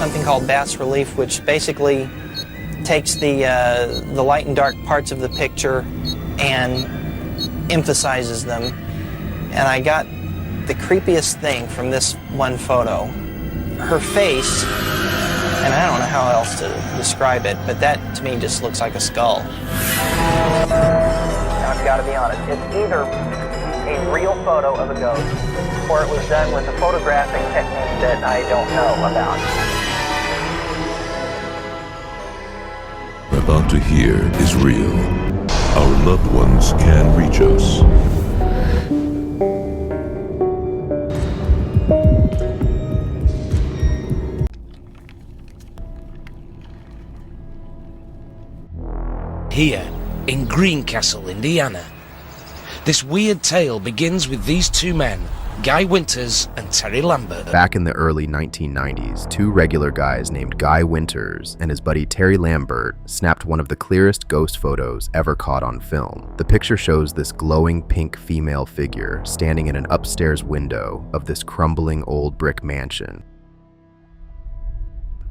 something called bas relief, which basically takes the light and dark parts of the picture and emphasizes them. And I got the creepiest thing from this one photo. Her face, and I don't know how else to describe it, but that to me just looks like a skull. I've got to be honest, it's either a real photo of a ghost or it was done with a photographing technique that I don't know about. What we're about to hear is real. Our loved ones can reach us. Here, in GreenCastle, Indiana. This weird tale begins with these two men, Guy Winters and Terry Lambert. Back in the early 1990s, two regular guys named Guy Winters and his buddy Terry Lambert snapped one of the clearest ghost photos ever caught on film. The picture shows this glowing pink female figure standing in an upstairs window of this crumbling old brick mansion.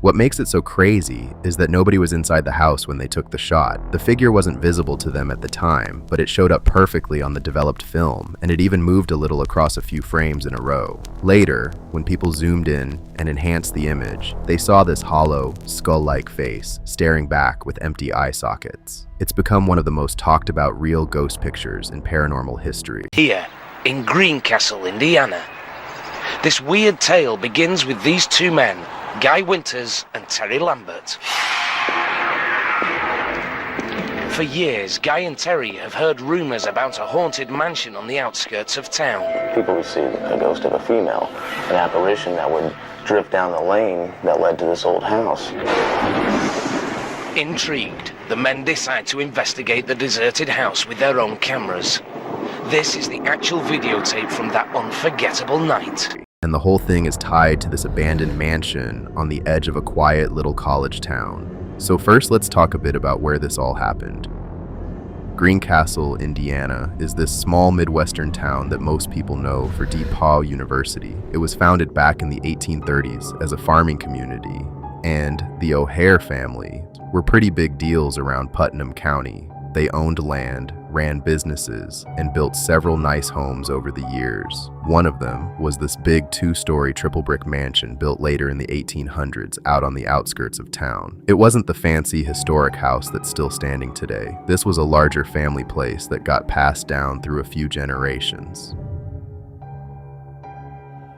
What makes it so crazy is that nobody was inside the house when they took the shot. The figure wasn't visible to them at the time, but it showed up perfectly on the developed film, and it even moved a little across a few frames in a row. Later, when people zoomed in and enhanced the image, they saw this hollow, skull-like face staring back with empty eye sockets. It's become one of the most talked about real ghost pictures in paranormal history. Here, in GreenCastle, Indiana. This weird tale begins with these two men, Guy Winters and Terry Lambert. For years, Guy and Terry have heard rumors about a haunted mansion on the outskirts of town. People would see a ghost of a female, an apparition that would drift down the lane that led to this old house. Intrigued, the men decide to investigate the deserted house with their own cameras. This is the actual videotape from that unforgettable night. And the whole thing is tied to this abandoned mansion on the edge of a quiet little college town. So first, let's talk a bit about where this all happened. GreenCastle, Indiana, is this small Midwestern town that most people know for DePauw University. It was founded back in the 1830s as a farming community, and the O'Hare family were pretty big deals around Putnam County. They owned land, ran businesses, and built several nice homes over the years. One of them was this big two-story triple brick mansion built later in the 1800s out on the outskirts of town. It wasn't the fancy historic house that's still standing today. This was a larger family place that got passed down through a few generations.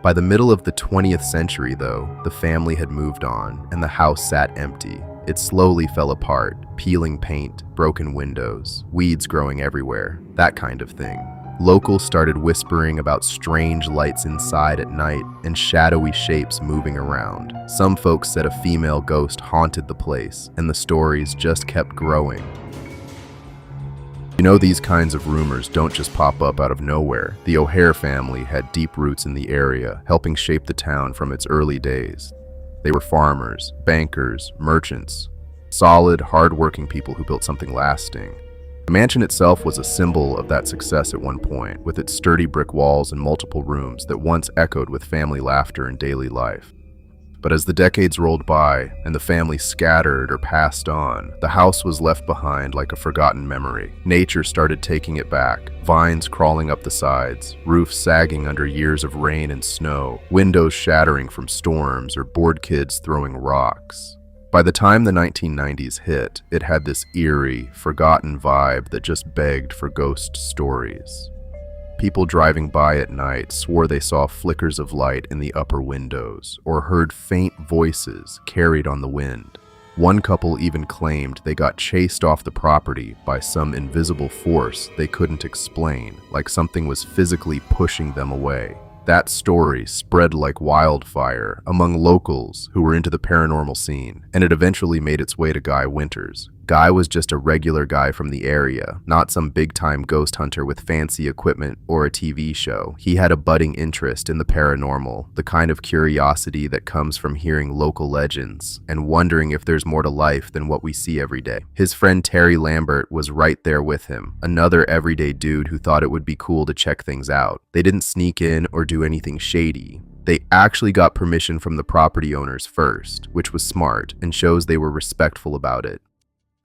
By the middle of the 20th century, though, the family had moved on and the house sat empty. It slowly fell apart, peeling paint, broken windows, weeds growing everywhere, that kind of thing. Locals started whispering about strange lights inside at night and shadowy shapes moving around. Some folks said a female ghost haunted the place, and the stories just kept growing. You know, these kinds of rumors don't just pop up out of nowhere. The O'Hare family had deep roots in the area, helping shape the town from its early days. They were farmers, bankers, merchants, solid, hard-working people who built something lasting. The mansion itself was a symbol of that success at one point, with its sturdy brick walls and multiple rooms that once echoed with family laughter and daily life. But as the decades rolled by and the family scattered or passed on, the house was left behind like a forgotten memory. Nature started taking it back, vines crawling up the sides, roofs sagging under years of rain and snow, windows shattering from storms, or bored kids throwing rocks. By the time the 1990s hit, it had this eerie, forgotten vibe that just begged for ghost stories. People driving by at night swore they saw flickers of light in the upper windows or heard faint voices carried on the wind. One couple even claimed they got chased off the property by some invisible force they couldn't explain, like something was physically pushing them away. That story spread like wildfire among locals who were into the paranormal scene, and it eventually made its way to Guy Winters. Guy was just a regular guy from the area, not some big-time ghost hunter with fancy equipment or a TV show. He had a budding interest in the paranormal, the kind of curiosity that comes from hearing local legends and wondering if there's more to life than what we see every day. His friend Terry Lambert was right there with him, another everyday dude who thought it would be cool to check things out. They didn't sneak in or do anything shady. They actually got permission from the property owners first, which was smart and shows they were respectful about it.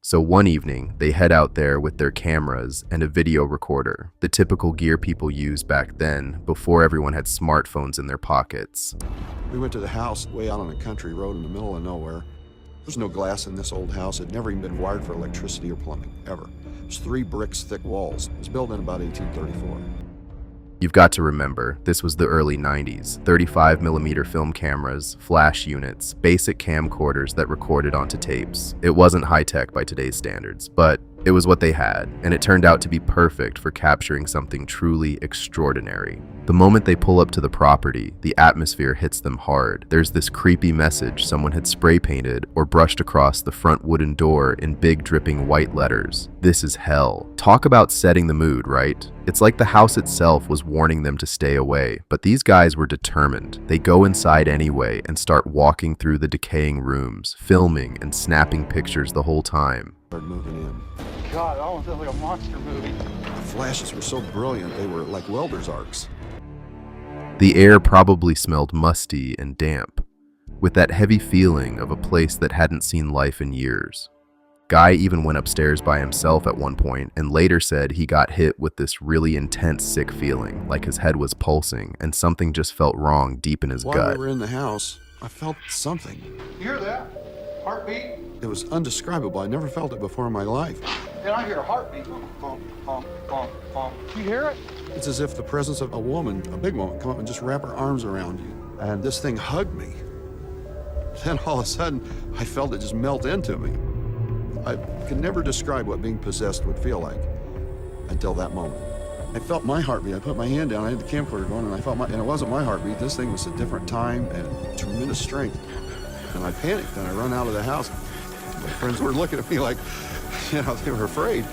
So one evening, they head out there with their cameras and a video recorder, the typical gear people used back then, before everyone had smartphones in their pockets. We went to the house way out on a country road in the middle of nowhere. There's no glass in this old house. It had never even been wired for electricity or plumbing, ever. There's 3 bricks thick walls. It was built in about 1834. You've got to remember, this was the early 90s. 35mm film cameras, flash units, basic camcorders that recorded onto tapes. It wasn't high-tech by today's standards, but it was what they had, and it turned out to be perfect for capturing something truly extraordinary. The moment they pull up to the property, the atmosphere hits them hard. There's this creepy message someone had spray painted or brushed across the front wooden door in big dripping white letters. This is hell. Talk about setting the mood, right? It's like the house itself was warning them to stay away, but these guys were determined. They go inside anyway and start walking through the decaying rooms, filming and snapping pictures the whole time. Started moving in. God, it almost sounds like a monster movie. The flashes were so brilliant, they were like welder's arcs. The air probably smelled musty and damp, with that heavy feeling of a place that hadn't seen life in years. Guy even went upstairs by himself at one point and later said he got hit with this really intense sick feeling, like his head was pulsing and something just felt wrong deep in his While gut. we were in the house, I felt something. You hear that? Heartbeat? It was undescribable. I never felt it before in my life. Then I hear a heartbeat. You hear it? It's as if the presence of a woman, a big woman, come up and just wrap her arms around you. And this thing hugged me. Then all of a sudden, I felt it just melt into me. I could never describe what being possessed would feel like until that moment. I felt my heartbeat. I put my hand down, I had the camcorder going, and I felt and it wasn't my heartbeat. This thing was a different time and tremendous strength. And I panicked and I run out of the house. My friends were looking at me like, they were afraid.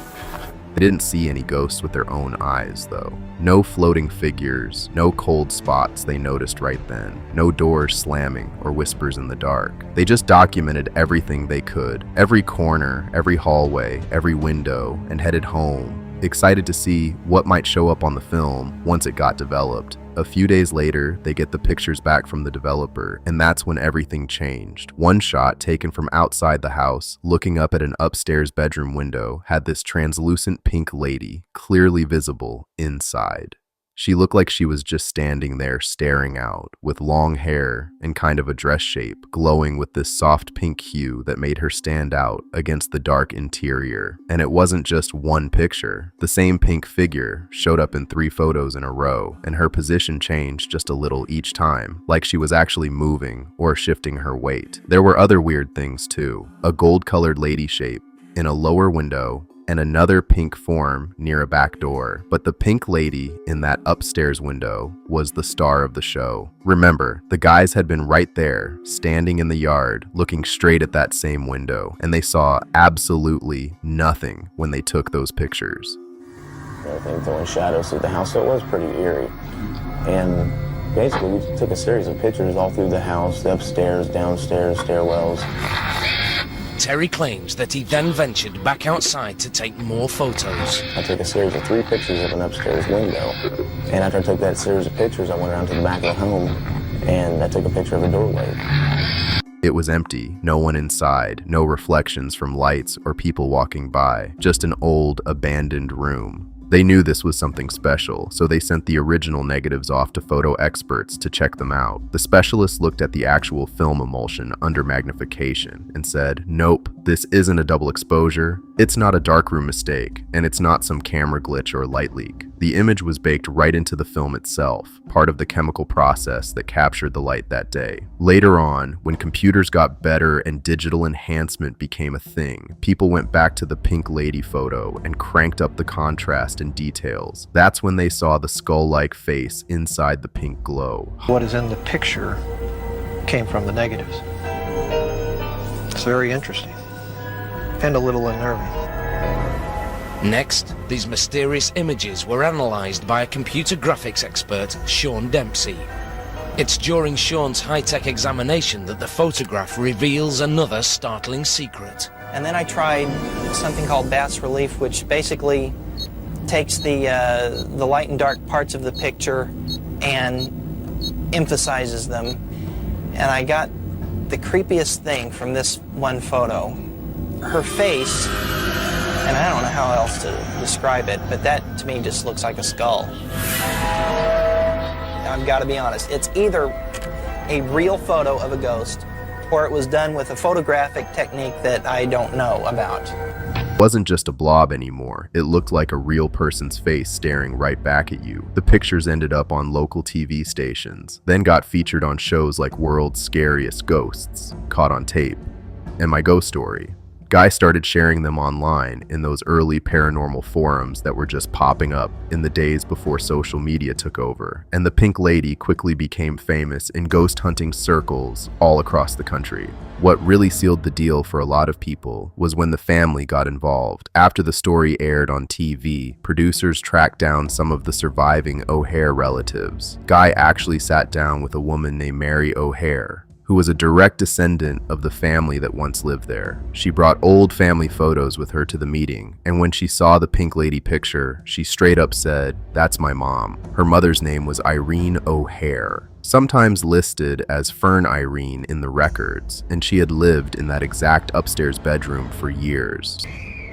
They didn't see any ghosts with their own eyes, though. No floating figures, no cold spots they noticed right then, no doors slamming or whispers in the dark. They just documented everything they could, every corner, every hallway, every window, and headed home, excited to see what might show up on the film once it got developed. A few days later, they get the pictures back from the developer, and that's when everything changed. One shot taken from outside the house, looking up at an upstairs bedroom window, had this translucent pink lady, clearly visible, inside. She looked like she was just standing there staring out, with long hair and kind of a dress shape, glowing with this soft pink hue that made her stand out against the dark interior. And it wasn't just one picture. The same pink figure showed up in 3 photos in a row, and her position changed just a little each time, like she was actually moving or shifting her weight. There were other weird things too. A gold-colored lady shape in a lower window, and another pink form near a back door. But the pink lady in that upstairs window was the star of the show. Remember, the guys had been right there, standing in the yard, looking straight at that same window, and they saw absolutely nothing when they took those pictures. Everything throwing shadows through the house, so it was pretty eerie. And basically, we took a series of pictures all through the house, the upstairs, downstairs, stairwells. Terry claims that he then ventured back outside to take more photos. I took a series of 3 pictures of an upstairs window. And after I took that series of pictures, I went around to the back of the home and I took a picture of a doorway. It was empty, no one inside, no reflections from lights or people walking by, just an old, abandoned room. They knew this was something special, so they sent the original negatives off to photo experts to check them out. The specialists looked at the actual film emulsion under magnification and said, nope, this isn't a double exposure, it's not a darkroom mistake, and it's not some camera glitch or light leak. The image was baked right into the film itself, part of the chemical process that captured the light that day. Later on, when computers got better and digital enhancement became a thing, people went back to the pink lady photo and cranked up the contrast and details. That's when they saw the skull-like face inside the pink glow. What is in the picture came from the negatives. It's very interesting and a little unnerving. Next, these mysterious images were analysed by a computer graphics expert, Sean Dempsey. It's during Sean's high-tech examination that the photograph reveals another startling secret. And then I tried something called bas relief, which basically takes the light and dark parts of the picture and emphasizes them. And I got the creepiest thing from this one photo. Her face, and I don't know how else to describe it, but that to me just looks like a skull. I've got to be honest, it's either a real photo of a ghost or it was done with a photographic technique that I don't know about. It wasn't just a blob anymore. It looked like a real person's face staring right back at you. The pictures ended up on local TV stations, then got featured on shows like World's Scariest Ghosts, Caught on Tape, and My Ghost Story. Guys started sharing them online in those early paranormal forums that were just popping up in the days before social media took over, and the Pink Lady quickly became famous in ghost hunting circles all across the country. What really sealed the deal for a lot of people was when the family got involved. After the story aired on TV, producers tracked down some of the surviving O'Hare relatives. Guy actually sat down with a woman named Mary O'Hare, who was a direct descendant of the family that once lived there. She brought old family photos with her to the meeting, and when she saw the Pink Lady picture, she straight up said, "That's my mom." Her mother's name was Irene O'Hare, sometimes listed as Fern Irene in the records, and she had lived in that exact upstairs bedroom for years.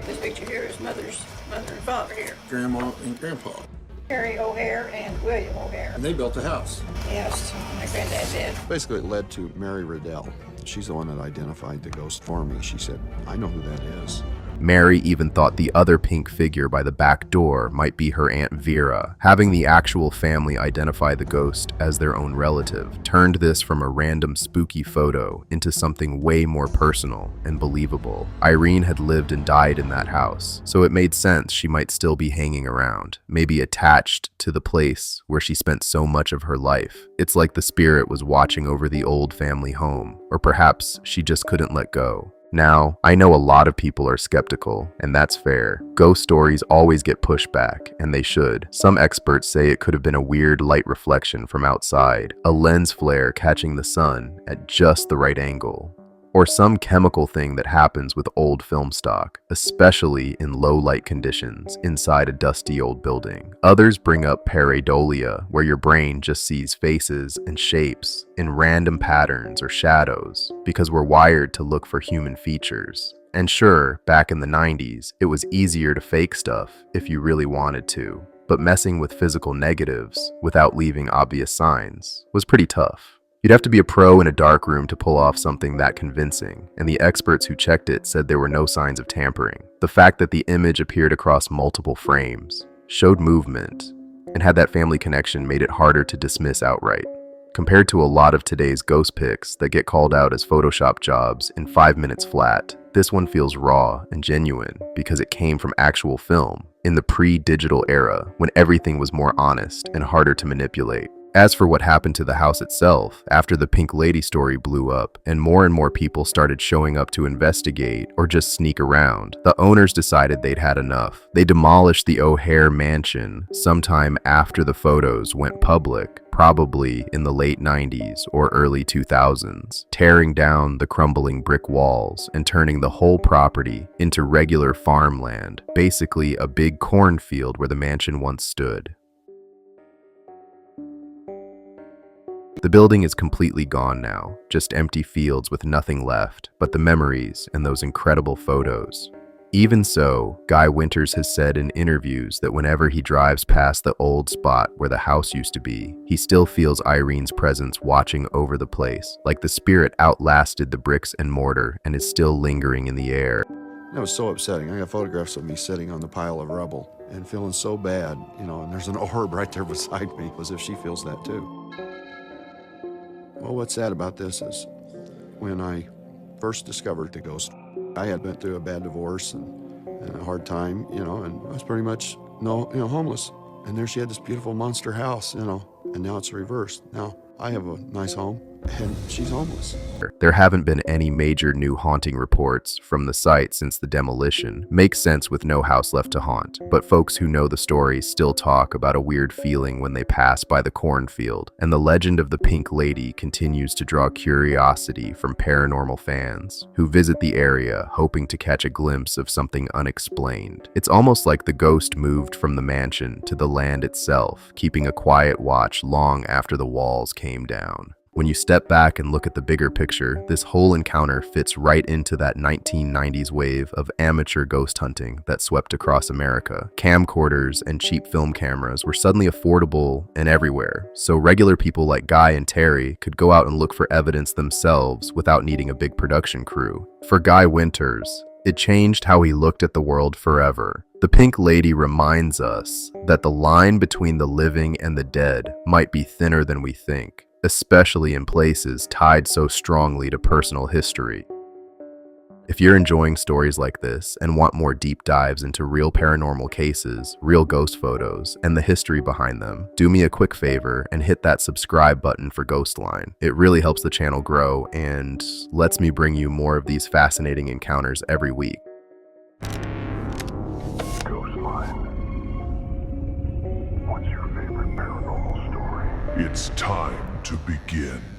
This picture here is mother and father here. Grandma and Grandpa. Harry O'Hare and William O'Hare. And they built a house. Yes, my granddad did. Basically, it led to Mary Riddell. She's the one that identified the ghost for me. She said, "I know who that is." Mary even thought the other pink figure by the back door might be her Aunt Vera. Having the actual family identify the ghost as their own relative turned this from a random spooky photo into something way more personal and believable. Irene had lived and died in that house, so it made sense she might still be hanging around, maybe attached to the place where she spent so much of her life. It's like the spirit was watching over the old family home, or perhaps she just couldn't let go. Now, I know a lot of people are skeptical, and that's fair. Ghost stories always get pushback, and they should. Some experts say it could have been a weird light reflection from outside, a lens flare catching the sun at just the right angle, or some chemical thing that happens with old film stock, especially in low light conditions inside a dusty old building. Others bring up pareidolia, where your brain just sees faces and shapes in random patterns or shadows because we're wired to look for human features. And sure, back in the 90s, it was easier to fake stuff if you really wanted to, but messing with physical negatives without leaving obvious signs was pretty tough. You'd have to be a pro in a dark room to pull off something that convincing, and the experts who checked it said there were no signs of tampering. The fact that the image appeared across multiple frames, showed movement, and had that family connection made it harder to dismiss outright. Compared to a lot of today's ghost pics that get called out as Photoshop jobs in 5 minutes flat, this one feels raw and genuine because it came from actual film in the pre-digital era when everything was more honest and harder to manipulate. As for what happened to the house itself, after the Pink Lady story blew up and more people started showing up to investigate or just sneak around, the owners decided they'd had enough. They demolished the O'Hare mansion sometime after the photos went public, probably in the late 90s or early 2000s, tearing down the crumbling brick walls and turning the whole property into regular farmland, basically a big cornfield where the mansion once stood. The building is completely gone now, just empty fields with nothing left but the memories and those incredible photos. Even so, Guy Winters has said in interviews that whenever he drives past the old spot where the house used to be, he still feels Irene's presence watching over the place, like the spirit outlasted the bricks and mortar and is still lingering in the air. That was so upsetting. I got photographs of me sitting on the pile of rubble and feeling so bad, and there's an orb right there beside me, as if she feels that too. Well, what's sad about this is when I first discovered the ghost, I had been through a bad divorce and a hard time, and I was pretty much homeless. And there she had this beautiful monster house, and now it's reversed. Now I have a nice home, and she's homeless. There haven't been any major new haunting reports from the site since the demolition. Makes sense with no house left to haunt, but folks who know the story still talk about a weird feeling when they pass by the cornfield, and the legend of the Pink Lady continues to draw curiosity from paranormal fans who visit the area hoping to catch a glimpse of something unexplained. It's almost like the ghost moved from the mansion to the land itself, keeping a quiet watch long after the walls came down. When you step back and look at the bigger picture, this whole encounter fits right into that 1990s wave of amateur ghost hunting that swept across America. Camcorders and cheap film cameras were suddenly affordable and everywhere, so regular people like Guy and Terry could go out and look for evidence themselves without needing a big production crew. For Guy Winters, it changed how he looked at the world forever. The Pink Lady reminds us that the line between the living and the dead might be thinner than we think, especially in places tied so strongly to personal history. If you're enjoying stories like this and want more deep dives into real paranormal cases, real ghost photos, and the history behind them, do me a quick favor and hit that subscribe button for Ghostline. It really helps the channel grow and lets me bring you more of these fascinating encounters every week. Ghostline. What's your favorite paranormal story? It's time to begin.